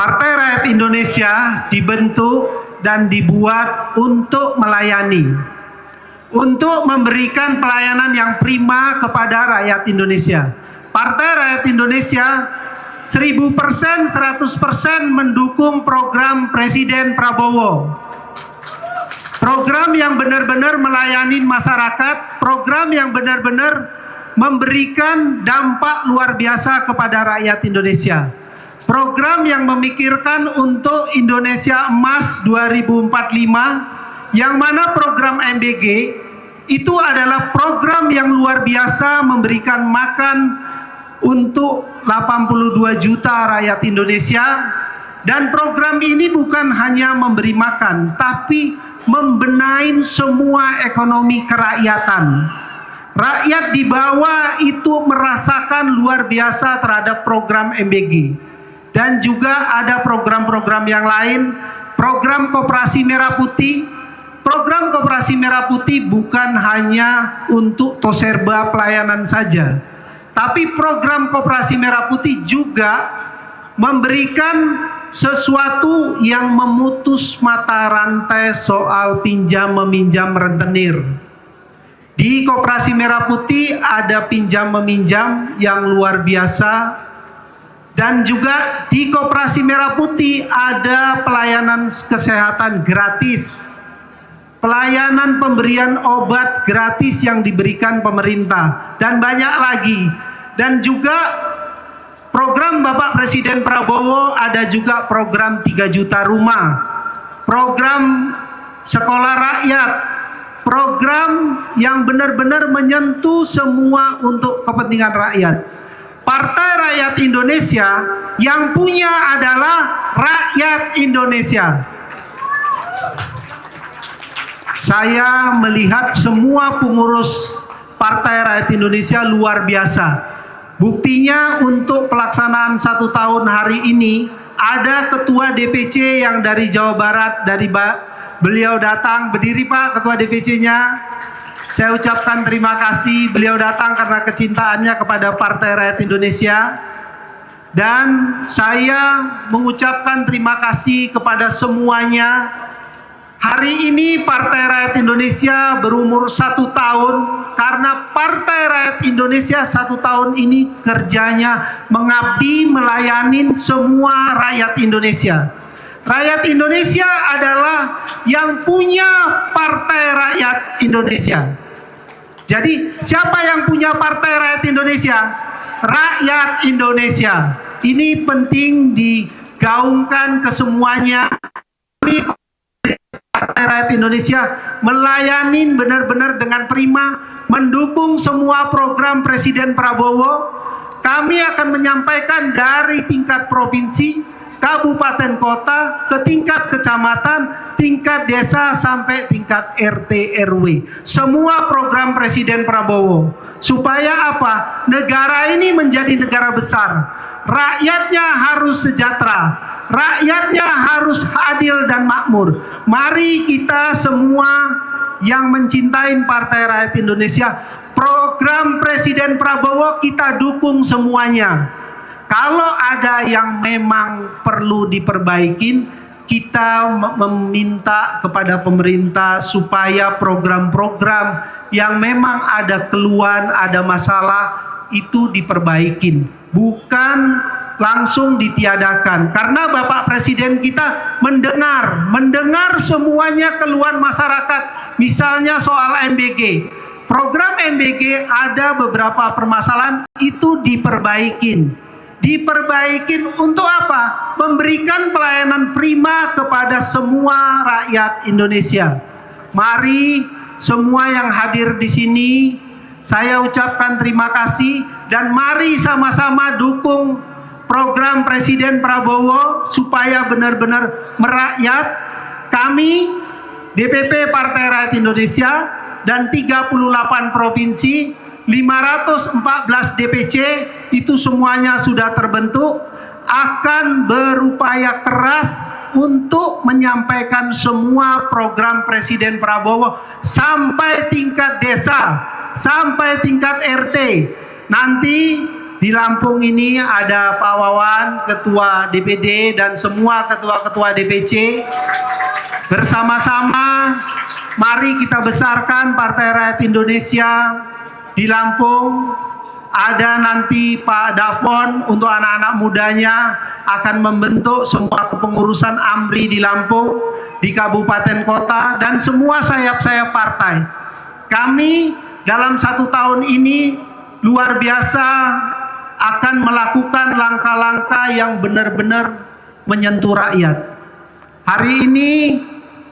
Partai Rakyat Indonesia dibentuk dan dibuat untuk melayani, untuk memberikan pelayanan yang prima kepada rakyat Indonesia. Partai Rakyat Indonesia 1000%, 100% mendukung program Presiden Prabowo. Program yang benar-benar melayani masyarakat, program yang benar-benar memberikan dampak luar biasa kepada rakyat Indonesia. Program yang memikirkan untuk Indonesia Emas 2045, yang mana program MBG itu adalah program yang luar biasa memberikan makan untuk 82 juta rakyat Indonesia. Dan program ini bukan hanya memberi makan, tapi membenahi semua ekonomi kerakyatan. Rakyat di bawah itu merasakan luar biasa terhadap program MBG. Dan juga ada program-program yang lain, program Koperasi Merah Putih. Program Koperasi Merah Putih bukan hanya untuk toserba pelayanan saja, tapi program Koperasi Merah Putih juga memberikan sesuatu yang memutus mata rantai soal pinjam meminjam rentenir. Di Koperasi Merah Putih ada pinjam meminjam yang luar biasa. Dan juga di Koperasi Merah Putih ada pelayanan kesehatan gratis, pelayanan pemberian obat gratis yang diberikan pemerintah, dan banyak lagi. Dan juga program Bapak Presiden Prabowo ada juga program 3 juta rumah, program sekolah rakyat, program yang benar-benar menyentuh semua untuk kepentingan rakyat. Partai Rakyat Indonesia yang punya adalah rakyat Indonesia. Saya melihat semua pengurus Partai Rakyat Indonesia luar biasa. Buktinya untuk pelaksanaan 1 tahun hari ini, ada ketua DPC yang dari Jawa Barat, dari beliau datang. Berdiri Pak, ketua DPC-nya. Saya ucapkan terima kasih, beliau datang karena kecintaannya kepada Partai Rakyat Indonesia. Dan saya mengucapkan terima kasih kepada semuanya. Hari ini Partai Rakyat Indonesia berumur 1 tahun, karena Partai Rakyat Indonesia 1 tahun ini kerjanya mengabdi, melayani semua rakyat Indonesia. Rakyat Indonesia adalah yang punya Partai Rakyat Indonesia. Jadi siapa yang punya Partai Rakyat Indonesia? Rakyat Indonesia. Ini penting digaungkan ke semuanya. Kami Partai Rakyat Indonesia melayani benar-benar dengan prima, mendukung semua program Presiden Prabowo. Kami akan menyampaikan dari tingkat provinsi, kabupaten kota, ke tingkat kecamatan, tingkat desa, sampai tingkat RT RW. Semua program Presiden Prabowo. Supaya apa? Negara ini menjadi negara besar. Rakyatnya harus sejahtera. Rakyatnya harus adil dan makmur. Mari kita semua yang mencintai Partai Rakyat Indonesia, program Presiden Prabowo kita dukung semuanya. Kalau ada yang memang perlu diperbaikin, kita meminta kepada pemerintah supaya program-program yang memang ada keluhan, ada masalah, itu diperbaikin, bukan langsung ditiadakan. Karena Bapak Presiden kita mendengar semuanya keluhan masyarakat, misalnya soal MBG. Program MBG ada beberapa permasalahan, itu diperbaikin untuk apa? Memberikan pelayanan prima kepada semua rakyat Indonesia. Mari semua yang hadir di sini, saya ucapkan terima kasih, dan mari sama-sama dukung program Presiden Prabowo supaya benar-benar merakyat. Kami DPP Partai Rakyat Indonesia dan 38 provinsi, 514 DPC itu semuanya sudah terbentuk, akan berupaya keras untuk menyampaikan semua program Presiden Prabowo sampai tingkat desa, sampai tingkat RT. Nanti Di Lampung ini ada Pak Wawan, Ketua DPD, dan semua ketua-ketua DPC. Bersama-sama, mari kita besarkan Partai Rakyat Indonesia di Lampung. Ada nanti Pak Dafon untuk anak-anak mudanya akan membentuk semua kepengurusan AMRI di Lampung, di kabupaten kota, dan semua sayap-sayap partai. Kami dalam 1 tahun ini luar biasa akan melakukan langkah-langkah yang benar-benar menyentuh rakyat. Hari ini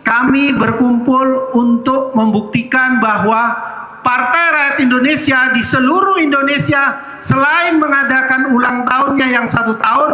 kami berkumpul untuk membuktikan bahwa Partai Rakyat Indonesia di seluruh Indonesia selain mengadakan ulang tahunnya yang 1 tahun,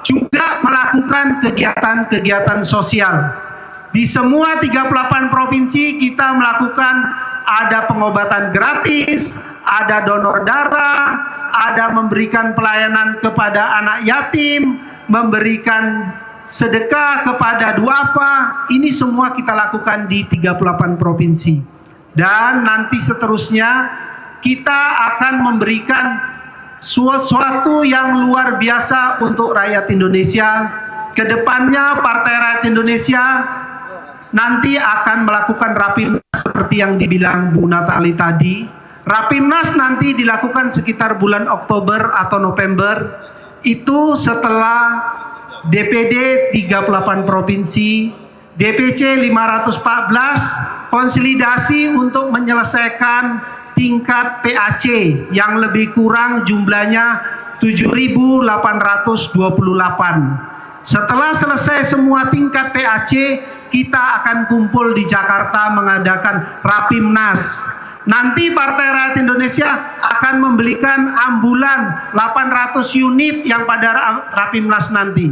juga melakukan kegiatan-kegiatan sosial. Di semua 38 provinsi kita melakukan, ada pengobatan gratis, ada donor darah, ada memberikan pelayanan kepada anak yatim, memberikan sedekah kepada duafa. Ini semua kita lakukan di 38 provinsi. Dan nanti seterusnya kita akan memberikan sesuatu yang luar biasa untuk rakyat Indonesia. Kedepannya Partai Rakyat Indonesia nanti akan melakukan Rapimnas seperti yang dibilang Bu Natali tadi. Rapimnas nanti dilakukan sekitar bulan Oktober atau November. Itu setelah DPD 38 provinsi, DPC 514, konsolidasi untuk menyelesaikan tingkat PAC yang lebih kurang jumlahnya 7.828. Setelah selesai semua tingkat PAC, kita akan kumpul di Jakarta mengadakan Rapimnas. Nanti Partai Rakyat Indonesia akan membelikan ambulan 800 unit yang pada Rapimnas nanti.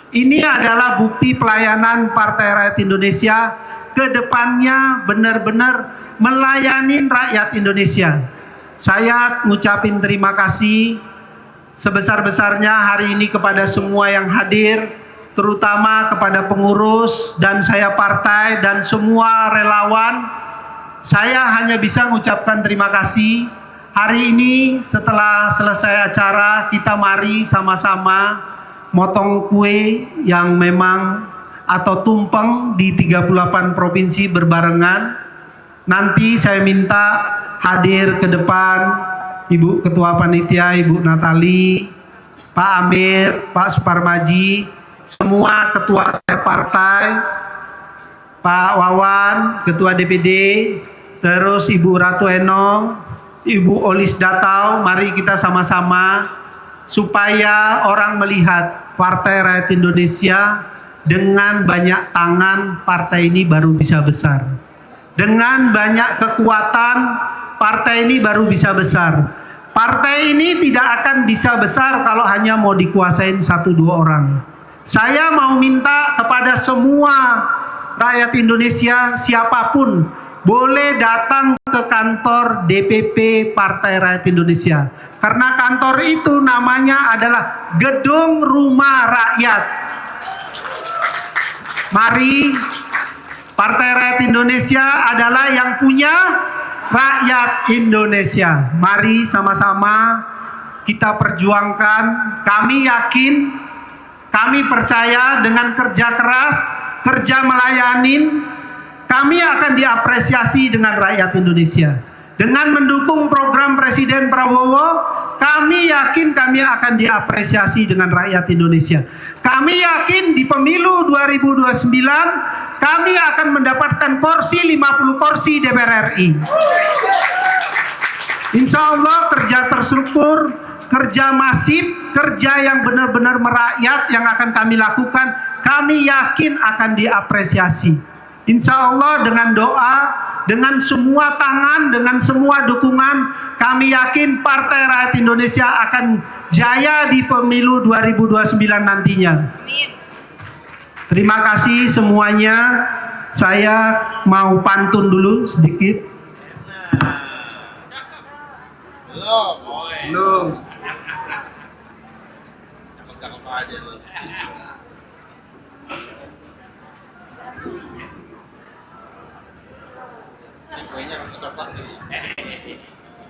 Ini adalah bukti pelayanan Partai Rakyat Indonesia ke depannya benar-benar melayani rakyat Indonesia. Saya ngucapin terima kasih sebesar-besarnya hari ini kepada semua yang hadir, terutama kepada pengurus dan saya partai dan semua relawan. Saya hanya bisa mengucapkan terima kasih. Hari ini setelah selesai acara, kita mari sama-sama motong kue yang memang atau tumpeng di 38 provinsi berbarengan. Nanti saya minta hadir ke depan Ibu Ketua Panitia, Ibu Natali, Pak Amir, Pak Suparmaji, semua ketua saya partai, Pak Wawan, Ketua DPD, terus Ibu Ratu Enong, Ibu Olis Datau, mari kita sama-sama supaya orang melihat Partai Rakyat Indonesia dengan banyak tangan, partai ini baru bisa besar. Dengan banyak kekuatan, partai ini baru bisa besar. Partai ini tidak akan bisa besar kalau hanya mau dikuasain 1-2 orang. Saya mau minta kepada semua rakyat Indonesia, siapapun, boleh datang ke kantor DPP Partai Rakyat Indonesia. Karena kantor itu namanya adalah Gedung Rumah Rakyat. Mari, Partai Rakyat Indonesia adalah yang punya rakyat Indonesia. Mari sama-sama kita perjuangkan. Kami yakin, kami percaya dengan kerja keras, kerja melayanin, kami akan diapresiasi dengan rakyat Indonesia. Dengan mendukung program Presiden Prabowo, kami yakin kami akan diapresiasi dengan rakyat Indonesia. Kami yakin di pemilu 2029, kami akan mendapatkan kursi 50 kursi DPR RI. Insya Allah kerja terstruktur, kerja masif, kerja yang benar-benar merakyat yang akan kami lakukan, kami yakin akan diapresiasi. Insya Allah dengan doa, dengan semua tangan, dengan semua dukungan, kami yakin Partai Rakyat Indonesia akan jaya di pemilu 2029 nantinya. Amin. Terima kasih semuanya. Saya mau pantun dulu sedikit. Belum.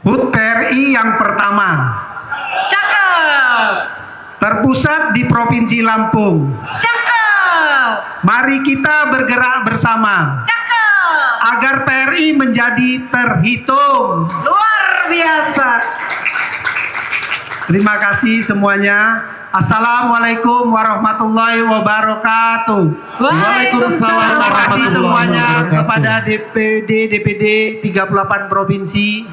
HUT PRI yang pertama. terpusat di Provinsi Lampung. Cakep. Mari kita bergerak bersama Cakep. agar PRI menjadi terhitung. Luar biasa. Terima kasih semuanya. Assalamualaikum warahmatullahi wabarakatuh. Waalaikumsalam. Terima kasih semuanya wabarakatuh. kepada DPD 38 provinsi.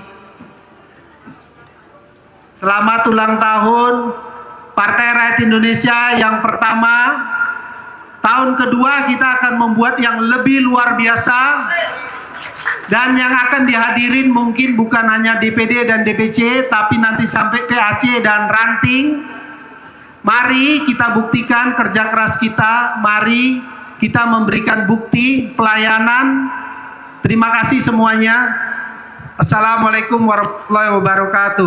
Selamat ulang tahun Partai Rakyat Indonesia yang pertama. Tahun kedua kita akan membuat yang lebih luar biasa. Dan yang akan dihadirin mungkin bukan hanya DPD dan DPC, tapi nanti sampai PAC dan ranting. Mari kita buktikan kerja keras kita. Mari kita memberikan bukti pelayanan. Terima kasih semuanya. Assalamualaikum warahmatullahi wabarakatuh.